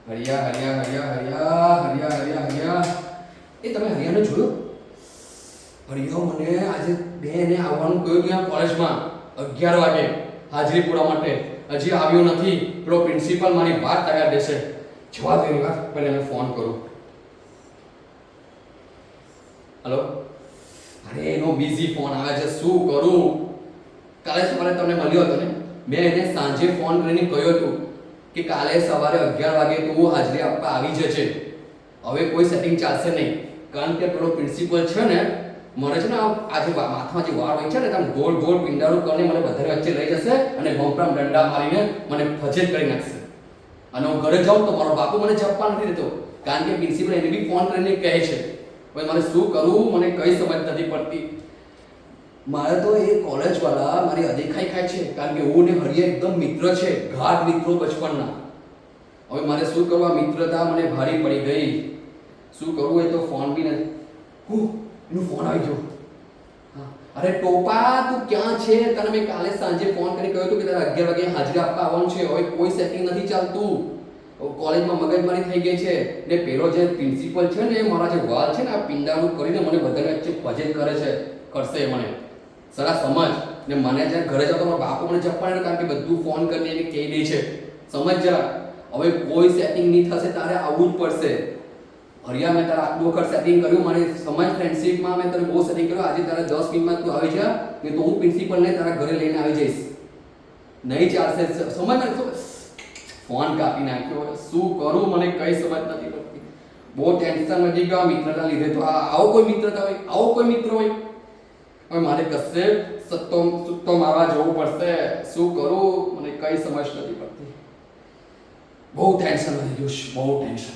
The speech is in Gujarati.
હરિયા હરિયા હરિયા હરિયા હરિયા હરિયા હરિયા એ તમે હરિયાને જોયો? હરિયા મને આજે બેને આવવાનું કહ્યું ત્યાં કોલેજમાં 11 વાગે હાજરી પૂરવા માટે. હજી આવ્યો નથી. પેલો પ્રિન્સિપલ મારી વાત તૈયાર દેશે. જવા દે યાર, પહેલા એને ફોન કરું. હેલો. અરે એનો બિઝી ફોન આવે છે, શું કરું? કાલે સવારે તમને મળ્યો હતો ને, મેં એને સાંજે ફોન કરીને કહ્યું હતું કે કાલે સવારે 11 વાગે તું હાજરી આપવા આવી જજે. હવે કોઈ સેટિંગ ચાલશે નહીં, કારણ કે પેલો પ્રિન્સિપલ છે ને મને છે ને આજે માથામાં જે વાળ હોય છે ને તેમ ગોળ ગોળ પિંડાળું કરીને મને બધાને વચ્ચે લઈ જશે અને બમ્પરામ ડંડા મારીને મને ફજેત કરી નાખશે. અને હું ઘરે જાઉં તો મારો બાપુ મને જપવા નથી દેતો, કારણ કે પ્રિન્સિપલ એને બી ફોન કરીને કહે છે. હવે મારે શું કરવું મને કઈ સમજ નથી પડતી. મારે તો એ કોલેજવાળા મારી અદેખાઈ ખાય છે, કારણ કે હું ને હરિયા એકદમ મિત્ર છે, ગાઢ મિત્રો બચપનના. હવે મારે શું કરવું? આ મિત્રતા મને ભારી પડી ગઈ. શું કરવું? એ તો ફોન બી નથી. એનો ફોન આવી ગયો. અરે ટોપા, તું ક્યાં છે? તને મેં કાલે સાંજે ફોન કરી કહ્યું હતું કે તારે 11 વાગે હાજરી આપવા આવવાનું છે. હવે કોઈ સેટિંગ નથી ચાલતું. કોલેજમાં મગજમારી થઈ ગઈ છે ને પેલો જે પ્રિન્સિપલ છે ને મારા જે વાલ છે ને આ પિંડાનું કરીને મને બધાને વચ્ચે ફજેત કરે છે, કરશે મને. સરા સમજ. ને મને જ્યાં ઘરે જાવ તો મારા બાપુ મને જપવાના, કારણ કે બધું ફોન કરીને એને કહી દે છે. સમજ જરા. હવે કોઈ સેટિંગ નહીં થશે, તારે આવવું જ પડશે. હરિયા, મેં તારા આટલું વખત સેટિંગ કર્યું, મારી સમજ ફ્રેન્ડશીપમાં મેં તને બહુ સેટિંગ કર્યું. આજે તારા 10 મિનિટમાં તું આવી જા, ને તો હું પ્રિન્સિપલને તારા ઘરે લઈને આવી જઈશ. નહીં ચાલશે. સમજ ને. ફોન કાપી નાખ્યો. શું કરું? મને કઈ સમજ નથી પડતી. બહુ ટેન્શન વધી ગયો મિત્રના લીધે. તો આવો કોઈ મિત્રતા હોય? આવો કોઈ મિત્ર હોય? હવે મારે કશે સત્તો મારવા જવું પડશે. શું કરું? મને કઈ સમજ નથી પડતી. બહુ ટેન્શન વધી ગયું છે, બહુ ટેન્શન.